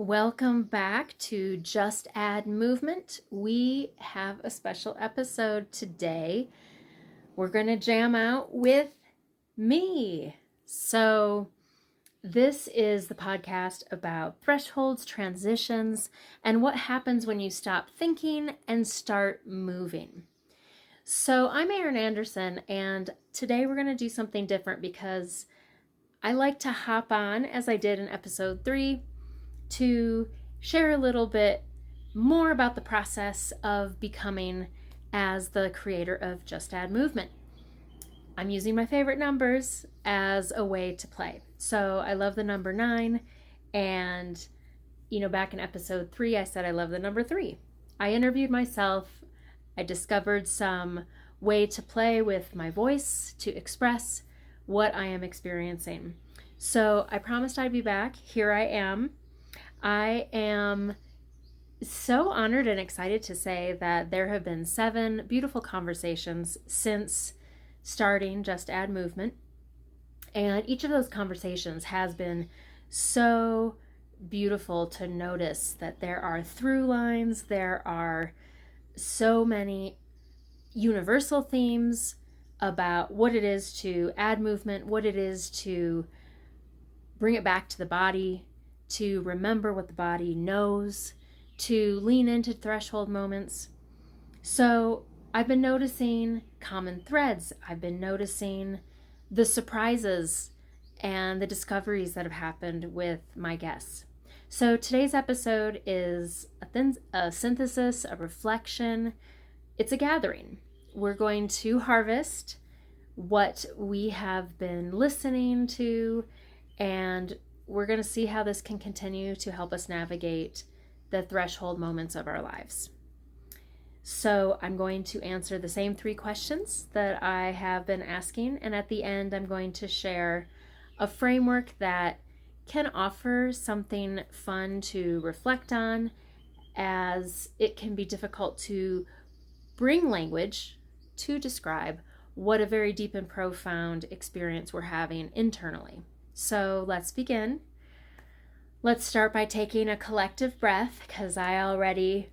Welcome back to Just Add Movement. We have a special episode today. We're going to jam out with me. So, this is the podcast about thresholds, transitions, and what happens when you stop thinking and start moving. So, I'm Erin Anderson, and today we're going to do something different because I like to hop on, as I did in episode 3, to share a little bit more about the process of becoming as the creator of Just Add Movement. I'm using my favorite numbers as a way to play. So I love the number 9, and back in episode 3 I said I love the number 3. I interviewed myself. I discovered some way to play with my voice to express what I am experiencing. So I promised I'd be back. Here I am. I am so honored and excited to say that there have been 7 beautiful conversations since starting Just Add Movement. And each of those conversations has been so beautiful to notice that there are through lines, there are so many universal themes about what it is to add movement, what it is to bring it back to the body, to remember what the body knows, to lean into threshold moments. So I've been noticing common threads. I've been noticing the surprises and the discoveries that have happened with my guests. So today's episode is a synthesis, a reflection. It's a gathering. We're going to harvest what we have been listening to, and we're going to see how this can continue to help us navigate the threshold moments of our lives. So I'm going to answer the same 3 questions that I have been asking, and at the end I'm going to share a framework that can offer something fun to reflect on, as it can be difficult to bring language to describe what a very deep and profound experience we're having internally. So let's begin. Let's start by taking a collective breath, because I already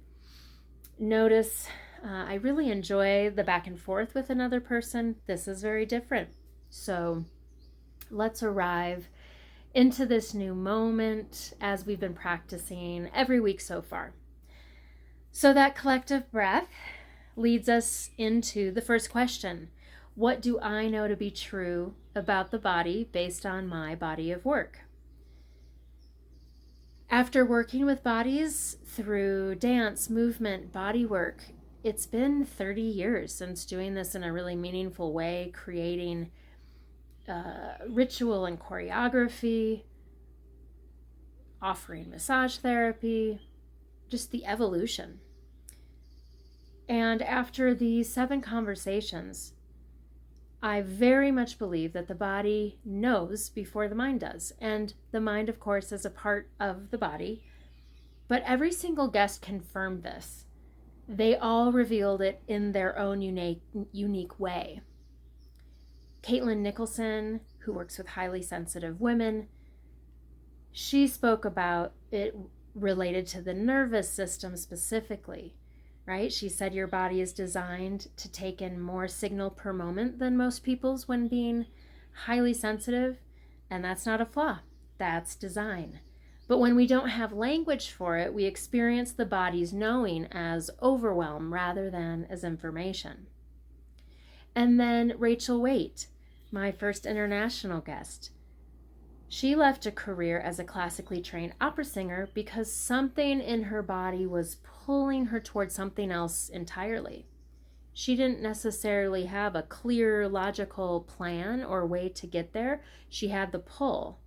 notice I really enjoy the back and forth with another person. This is very different. So let's arrive into this new moment as we've been practicing every week so far. So that collective breath leads us into the first question. What do I know to be true about the body based on my body of work? After working with bodies through dance, movement, body work, it's been 30 years since doing this in a really meaningful way, creating ritual and choreography, offering massage therapy, just the evolution. And after these 7 conversations, I very much believe that the body knows before the mind does. And the mind, of course, is a part of the body. But every single guest confirmed this. They all revealed it in their own unique way. Caitlin Nicholson, who works with highly sensitive women, she spoke about it related to the nervous system specifically. Right? She said your body is designed to take in more signal per moment than most people's when being highly sensitive, and that's not a flaw. That's design. But when we don't have language for it, we experience the body's knowing as overwhelm rather than as information. And then Rachel Waite, my first international guest. She left a career as a classically trained opera singer because something in her body was pulling her towards something else entirely. She didn't necessarily have a clear, logical plan or way to get there. She had the pull.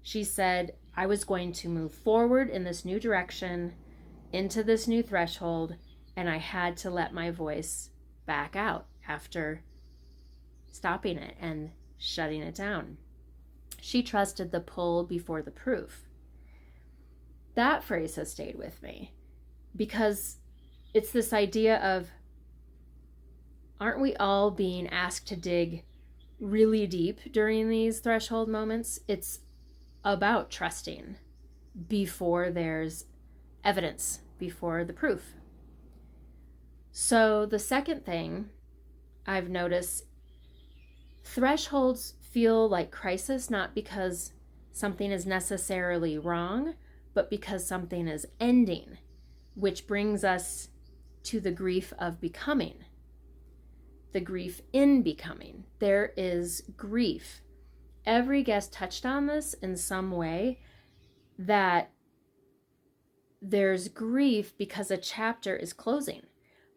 She said, I was going to move forward in this new direction, into this new threshold, and I had to let my voice back out after stopping it and shutting it down. She trusted the pull before the proof. That phrase has stayed with me because it's this idea of, aren't we all being asked to dig really deep during these threshold moments? It's about trusting before there's evidence, before the proof. So the second thing I've noticed, thresholds feel like crisis, not because something is necessarily wrong, but because something is ending, which brings us to the grief of becoming, the grief in becoming. There is grief. Every guest touched on this in some way, that there's grief because a chapter is closing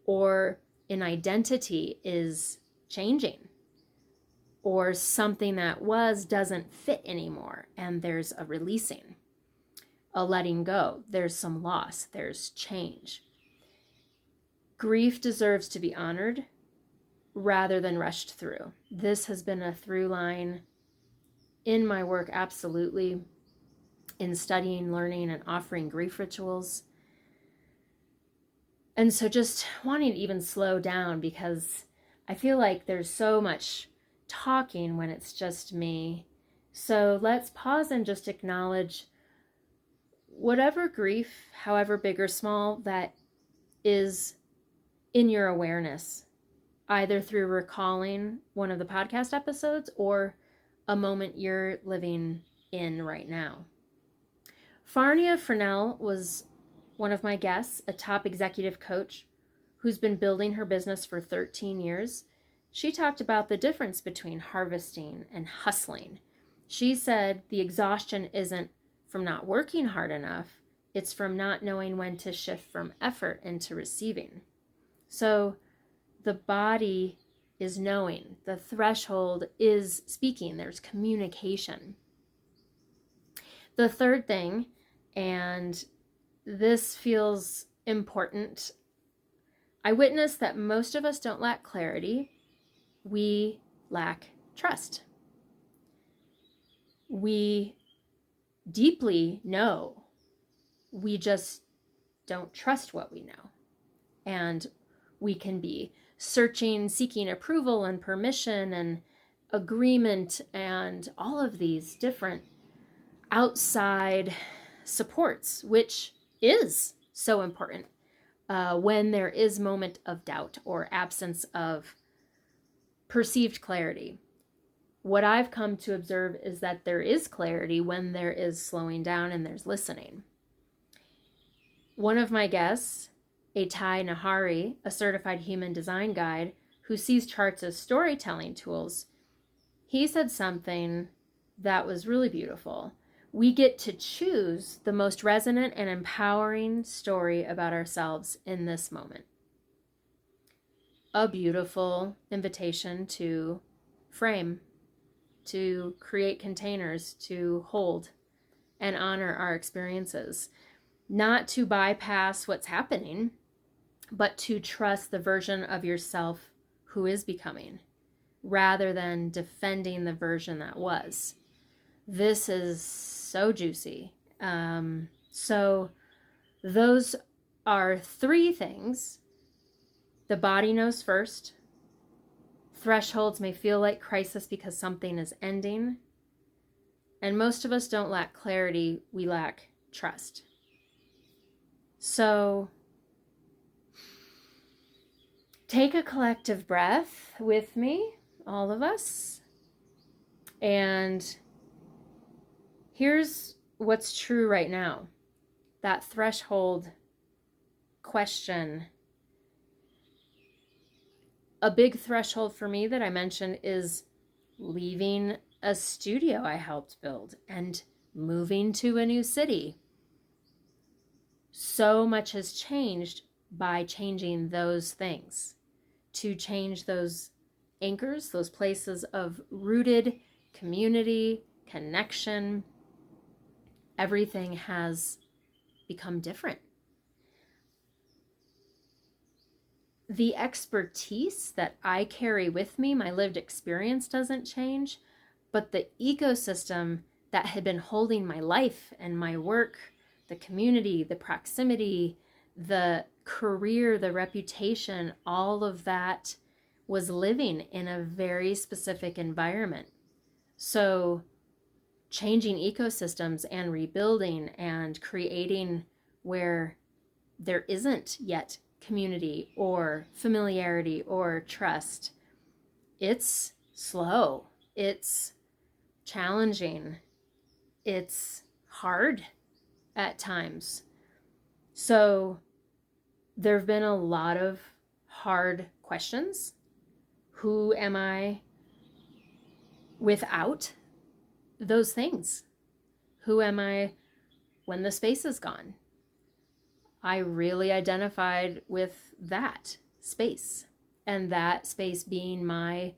or an identity is changing or something that was doesn't fit anymore, and there's a releasing, a letting go. There's some loss, there's change. Grief deserves to be honored rather than rushed through. This has been a through line in my work, absolutely, in studying, learning, and offering grief rituals. And so just wanting to even slow down, because I feel like there's so much talking when it's just me. So let's pause and just acknowledge whatever grief, however big or small, that is in your awareness, either through recalling one of the podcast episodes or a moment you're living in right now. Farnia Furnell was one of my guests, a top executive coach who's been building her business for 13 years. She talked about the difference between harvesting and hustling. She said the exhaustion isn't from not working hard enough, it's from not knowing when to shift from effort into receiving. So the body is knowing, the threshold is speaking, there's communication. The third thing, and this feels important, I witnessed that most of us don't lack clarity, we lack trust. We deeply know, we just don't trust what we know. And we can be searching, seeking approval and permission and agreement and all of these different outside supports, which is so important when there is moment of doubt or absence of perceived clarity. What I've come to observe is that there is clarity when there is slowing down and there's listening. One of my guests, Atai Nahari, a certified human design guide who sees charts as storytelling tools, he said something that was really beautiful. We get to choose the most resonant and empowering story about ourselves in this moment. A beautiful invitation to frame, to create containers, to hold and honor our experiences. Not to bypass what's happening, but to trust the version of yourself who is becoming, rather than defending the version that was. This is so juicy. So those are three things. The body knows first. Thresholds may feel like crisis because something is ending. And most of us don't lack clarity, we lack trust. So take a collective breath with me, all of us. And here's what's true right now. That threshold question. A big threshold for me that I mentioned is leaving a studio I helped build and moving to a new city. So much has changed by changing those things. To change those anchors, those places of rooted community, connection, everything has become different. The expertise that I carry with me, my lived experience doesn't change, but the ecosystem that had been holding my life and my work, the community, the proximity, the career, the reputation, all of that was living in a very specific environment. So changing ecosystems and rebuilding and creating where there isn't yet community or familiarity or trust. It's slow. It's challenging. It's hard at times. So there have been a lot of hard questions. Who am I without those things? Who am I when the space is gone? I really identified with that space, and that space being my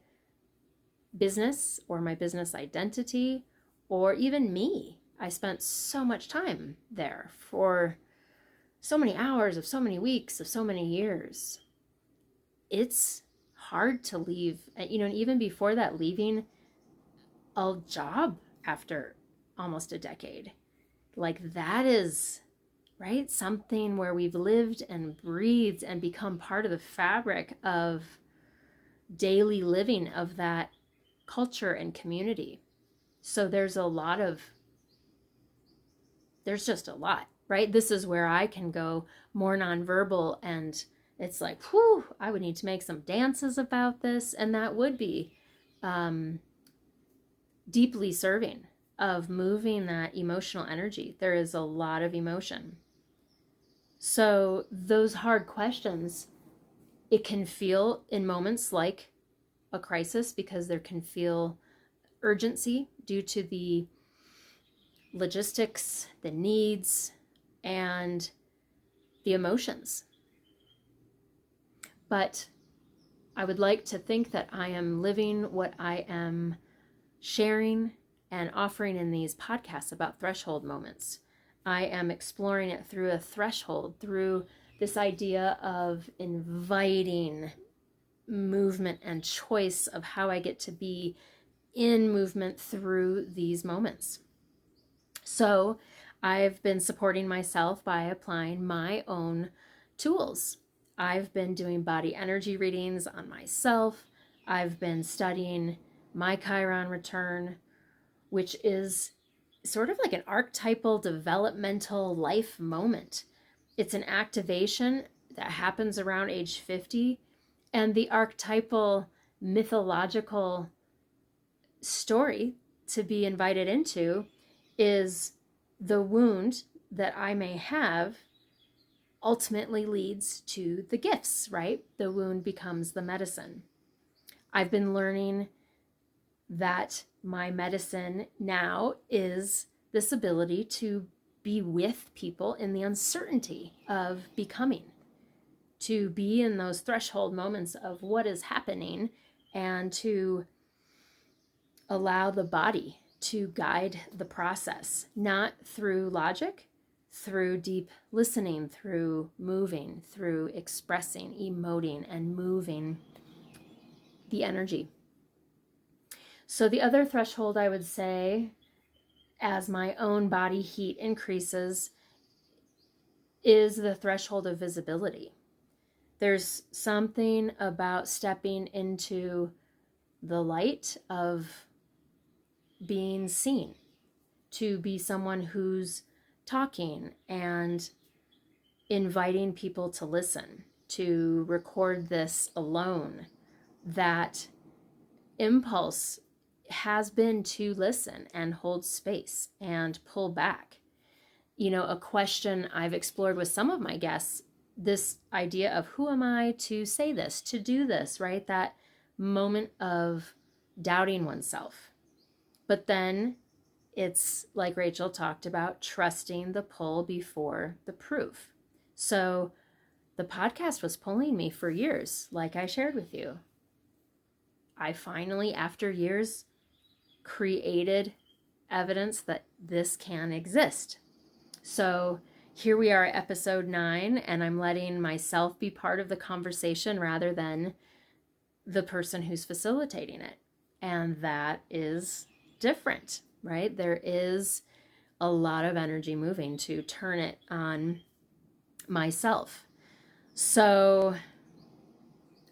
business or my business identity or even me. I spent so much time there for so many hours of so many weeks of so many years. It's hard to leave, even before that, leaving a job after almost a decade. Like that is, right? Something where we've lived and breathed and become part of the fabric of daily living of that culture and community. So there's just a lot, right? This is where I can go more nonverbal, and it's like, whew, I would need to make some dances about this, and that would be deeply serving of moving that emotional energy. There is a lot of emotion. So those hard questions, it can feel in moments like a crisis because there can feel urgency due to the logistics, the needs, and the emotions. But I would like to think that I am living what I am sharing and offering in these podcasts about threshold moments. I am exploring it through a threshold, through this idea of inviting movement and choice of how I get to be in movement through these moments. So I've been supporting myself by applying my own tools. I've been doing body energy readings on myself. I've been studying my Chiron return, which is sort of like an archetypal developmental life moment. It's an activation that happens around age 50, and the archetypal mythological story to be invited into is the wound that I may have ultimately leads to the gifts, right? The wound becomes the medicine. I've been learning that my medicine now is this ability to be with people in the uncertainty of becoming, to be in those threshold moments of what is happening, and to allow the body to guide the process, not through logic, through deep listening, through moving, through expressing, emoting, and moving the energy. So the other threshold, I would say, as my own body heat increases, is the threshold of visibility. There's something about stepping into the light of being seen, to be someone who's talking and inviting people to listen, to record this alone. That impulse has been to listen and hold space and pull back. A question I've explored with some of my guests, this idea of who am I to say this, to do this, right? That moment of doubting oneself. But then it's like Rachel talked about, trusting the pull before the proof. So the podcast was pulling me for years, like I shared with you. I finally, after years, created evidence that this can exist. So here we are at episode 9, and I'm letting myself be part of the conversation rather than the person who's facilitating it. And that is different, right? There is a lot of energy moving to turn it on myself. So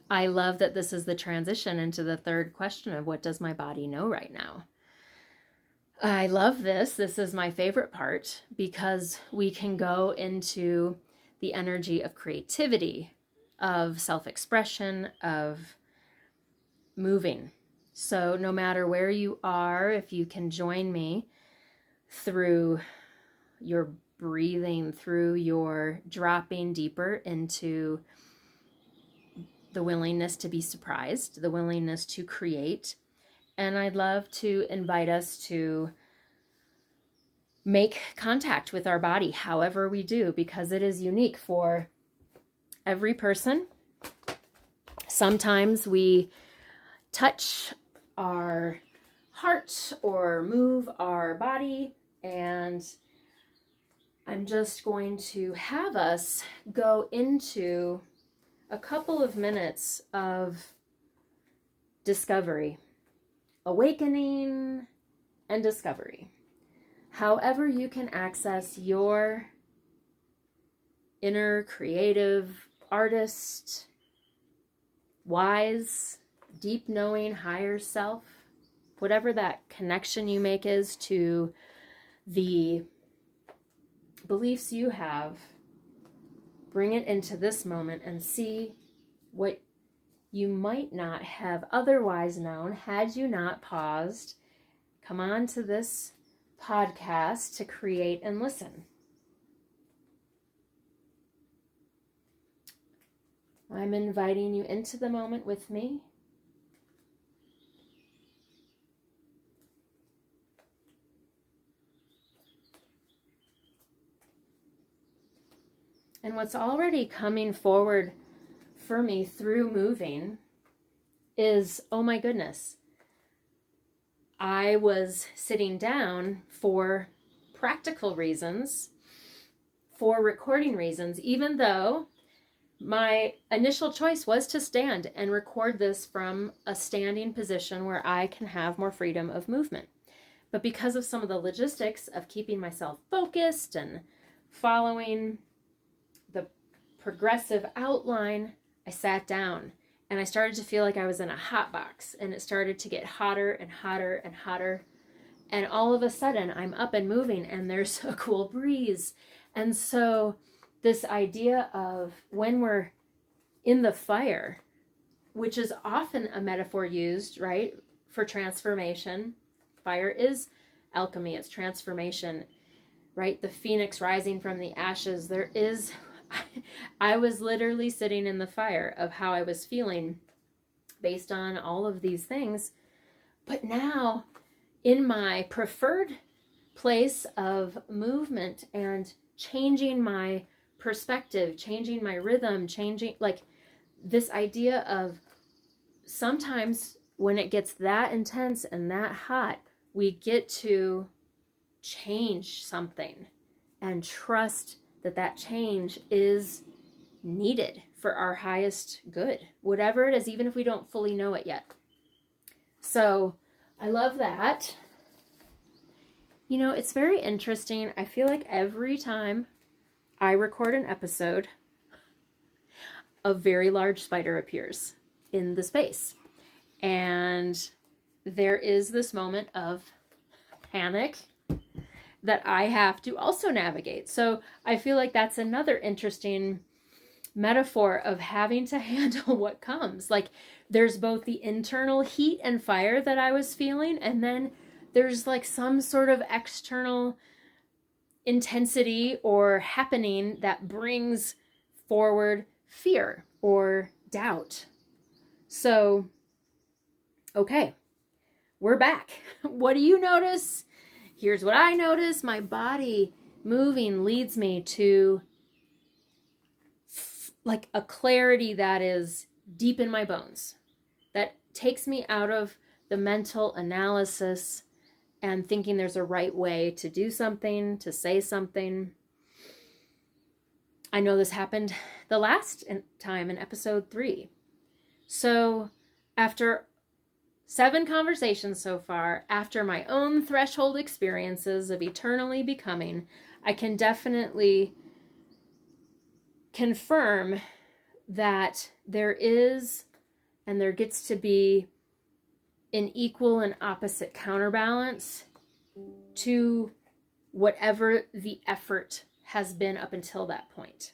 I love that this is the transition into the third question of what does my body know right now? I love this. This is my favorite part because we can go into the energy of creativity, of self-expression, of moving. So no matter where you are, if you can join me through your breathing, through your dropping deeper into the willingness to be surprised, the willingness to create. And I'd love to invite us to make contact with our body however we do, because it is unique for every person. Sometimes we touch our heart or move our body, and I'm just going to have us go into a couple of minutes of discovery, awakening, and discovery. However you can access your inner creative artist, wise, deep knowing higher self, whatever that connection you make is to the beliefs you have, bring it into this moment and see what you might not have otherwise known had you not paused. Come on to this podcast to create and listen. I'm inviting you into the moment with me. And what's already coming forward for me through moving is, oh my goodness, I was sitting down for practical reasons, for recording reasons, even though my initial choice was to stand and record this from a standing position where I can have more freedom of movement. But because of some of the logistics of keeping myself focused and following the progressive outline, I sat down and I started to feel like I was in a hot box, and it started to get hotter and hotter and hotter. And all of a sudden I'm up and moving and there's a cool breeze. And so this idea of when we're in the fire, which is often a metaphor used, right, for transformation. Fire is alchemy, it's transformation, right? The phoenix rising from the ashes. I was literally sitting in the fire of how I was feeling based on all of these things. But now, in my preferred place of movement and changing my perspective, changing my rhythm, changing, like this idea of sometimes when it gets that intense and that hot, we get to change something and trust that that change is needed for our highest good, whatever it is, even if we don't fully know it yet. So I love that. You know, it's very interesting. I feel like every time I record an episode, a very large spider appears in the space. And there is this moment of panic that I have to also navigate. So I feel like that's another interesting metaphor of having to handle what comes. Like there's both the internal heat and fire that I was feeling, and then there's like some sort of external intensity or happening that brings forward fear or doubt. So, okay, we're back. What do you notice? Here's what I notice. My body moving leads me to like a clarity that is deep in my bones, that takes me out of the mental analysis and thinking there's a right way to do something, to say something. I know this happened the last time in episode 3. So after 7 conversations so far, after my own threshold experiences of eternally becoming, I can definitely confirm that there is and there gets to be an equal and opposite counterbalance to whatever the effort has been up until that point.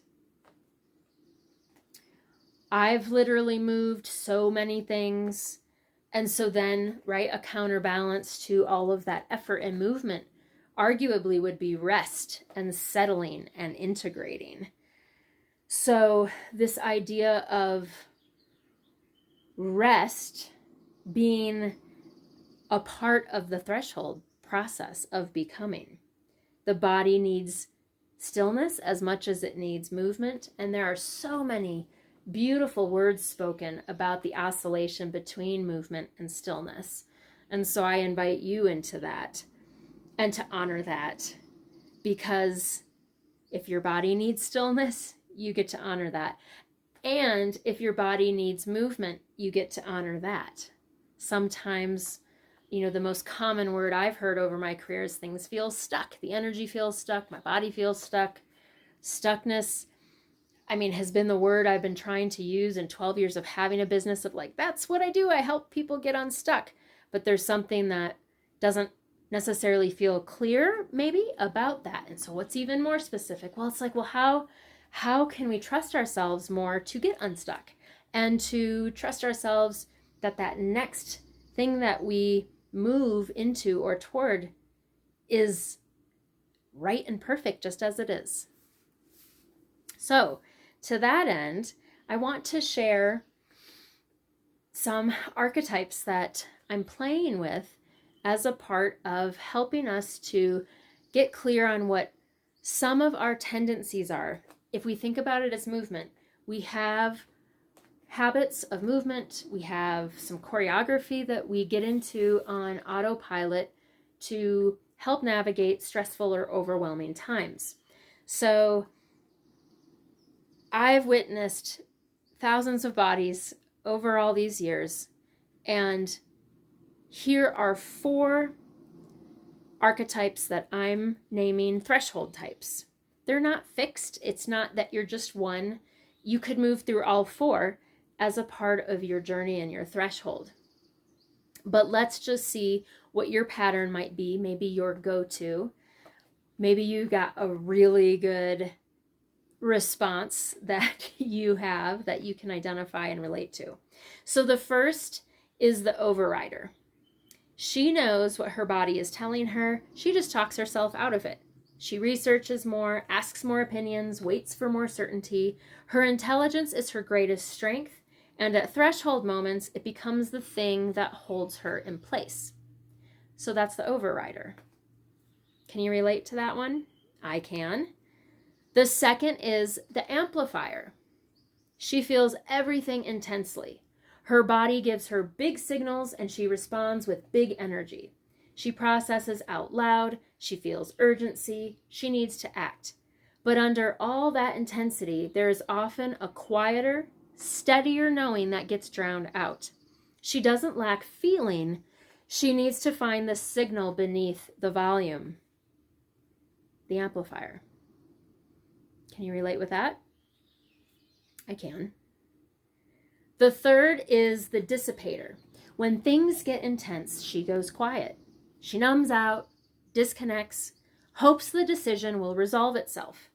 I've literally moved so many things. And so then, right, a counterbalance to all of that effort and movement arguably would be rest and settling and integrating. So this idea of rest being a part of the threshold process of becoming. The body needs stillness as much as it needs movement. And there are so many beautiful words spoken about the oscillation between movement and stillness. And so I invite you into that and to honor that, because if your body needs stillness, you get to honor that. And if your body needs movement, you get to honor that. Sometimes, the most common word I've heard over my career is things feel stuck. The energy feels stuck. My body feels stuck. Stuckness, has been the word I've been trying to use in 12 years of having a business of that's what I do. I help people get unstuck. But there's something that doesn't necessarily feel clear maybe about that. And so what's even more specific? Well, it's how can we trust ourselves more to get unstuck and to trust ourselves that next thing that we move into or toward is right and perfect just as it is. So to that end, I want to share some archetypes that I'm playing with as a part of helping us to get clear on what some of our tendencies are. If we think about it as movement, we have habits of movement, we have some choreography that we get into on autopilot to help navigate stressful or overwhelming times. So I've witnessed thousands of bodies over all these years, and here are 4 archetypes that I'm naming threshold types. They're not fixed. It's not that you're just one. You could move through all 4 as a part of your journey and your threshold. But let's just see what your pattern might be, maybe your go-to. Maybe you got a really good response that you have that you can identify and relate to. So the first is the overrider. She knows what her body is telling her. She just talks herself out of it. She researches more, asks more opinions, waits for more certainty. Her intelligence is her greatest strength, and at threshold moments, it becomes the thing that holds her in place. So that's the overrider. Can you relate to that one? I can. The second is the amplifier. She feels everything intensely. Her body gives her big signals and she responds with big energy. She processes out loud. She feels urgency. She needs to act. But under all that intensity, there is often a quieter, steadier knowing that gets drowned out. She doesn't lack feeling. She needs to find the signal beneath the volume. The amplifier. Can you relate with that? I can. The third is the dissipator. When things get intense, she goes quiet. She numbs out, disconnects, hopes the decision will resolve itself.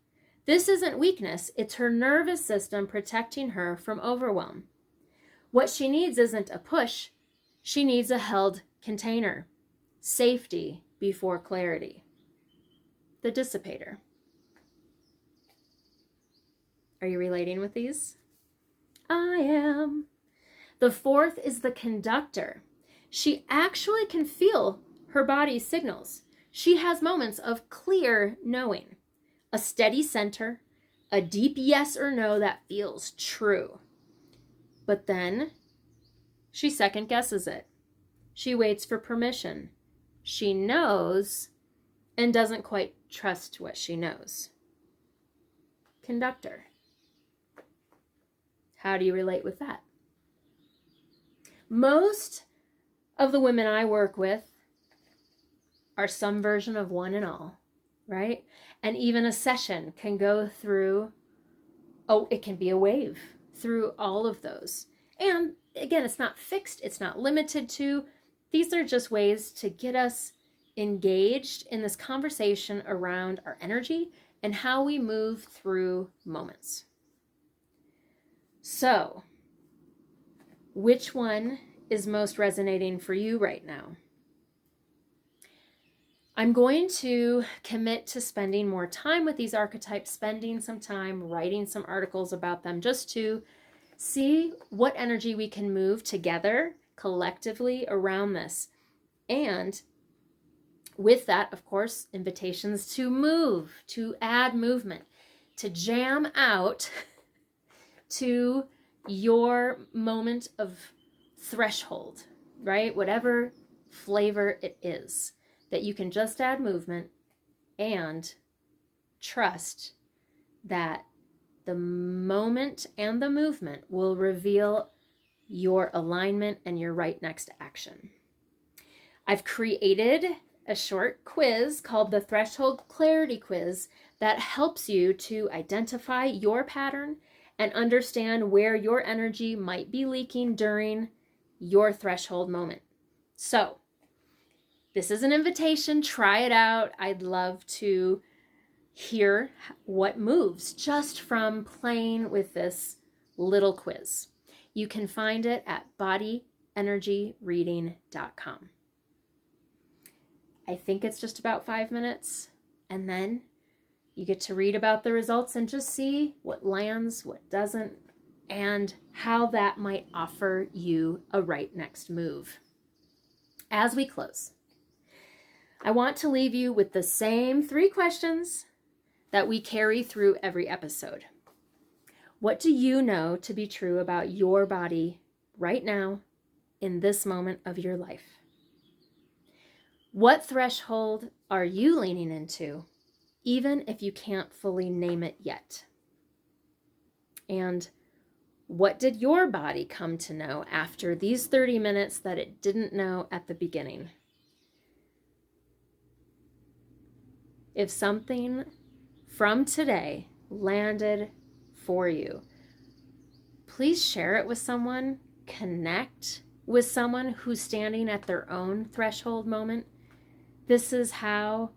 This isn't weakness, it's her nervous system protecting her from overwhelm. What she needs isn't a push, she needs a held container. Safety before clarity. The dissipator. Are you relating with these? I am. The fourth is the conductor. She actually can feel her body's signals. She has moments of clear knowing, a steady center, a deep yes or no that feels true. But then she second guesses it. She waits for permission. She knows and doesn't quite trust what she knows. Conductor. How do you relate with that? Most of the women I work with are some version of one and all, right? And even a session can go through, it can be a wave through all of those. And again, it's not fixed, it's not limited to. These are just ways to get us engaged in this conversation around our energy and how we move through moments. So, which one is most resonating for you right now? I'm going to commit to spending more time with these archetypes, spending some time writing some articles about them, just to see what energy we can move together collectively around this. And with that, of course, invitations to move, to add movement, to jam out to your moment of threshold, right? Whatever flavor it is, that you can just add movement and trust that the moment and the movement will reveal your alignment and your right next action. I've created a short quiz called the Threshold Clarity Quiz that helps you to identify your pattern and understand where your energy might be leaking during your threshold moment. So, this is an invitation. Try it out. I'd love to hear what moves just from playing with this little quiz. You can find it at bodyenergyreading.com. I think it's just about 5 minutes, and then you get to read about the results and just see what lands, what doesn't, and how that might offer you a right next move. As we close, I want to leave you with the same 3 questions that we carry through every episode. What do you know to be true about your body right now in this moment of your life? What threshold are you leaning into, even if you can't fully name it yet? And what did your body come to know after these 30 minutes that it didn't know at the beginning? If something from today landed for you, please share it with someone. Connect with someone who's standing at their own threshold moment. This is how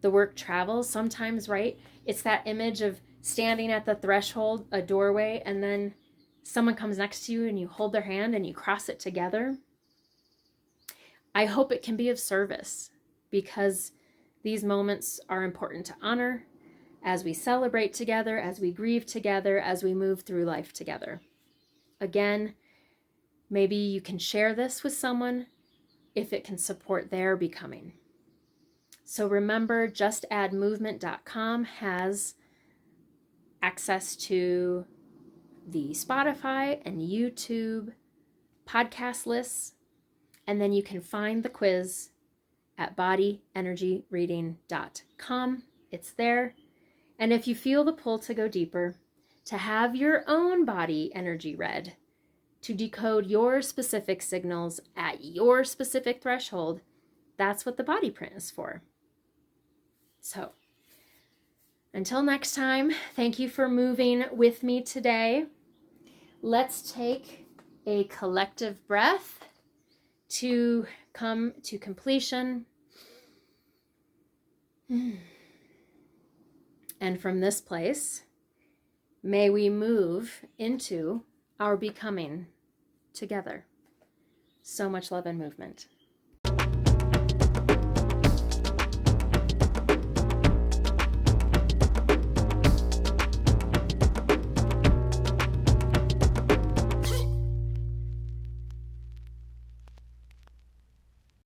the work travels sometimes, right? It's that image of standing at the threshold, a doorway, and then someone comes next to you and you hold their hand and you cross it together. I hope it can be of service, because these moments are important to honor as we celebrate together, as we grieve together, as we move through life together. Again, maybe you can share this with someone if it can support their becoming. So remember, justaddmovement.com has access to the Spotify and YouTube podcast lists, and then you can find the quiz at bodyenergyreading.com. It's there. And if you feel the pull to go deeper, to have your own body energy read, to decode your specific signals at your specific threshold, that's what the body print is for. So, until next time, thank you for moving with me today. Let's take a collective breath to come to completion. And from this place, may we move into our becoming together. So much love and movement.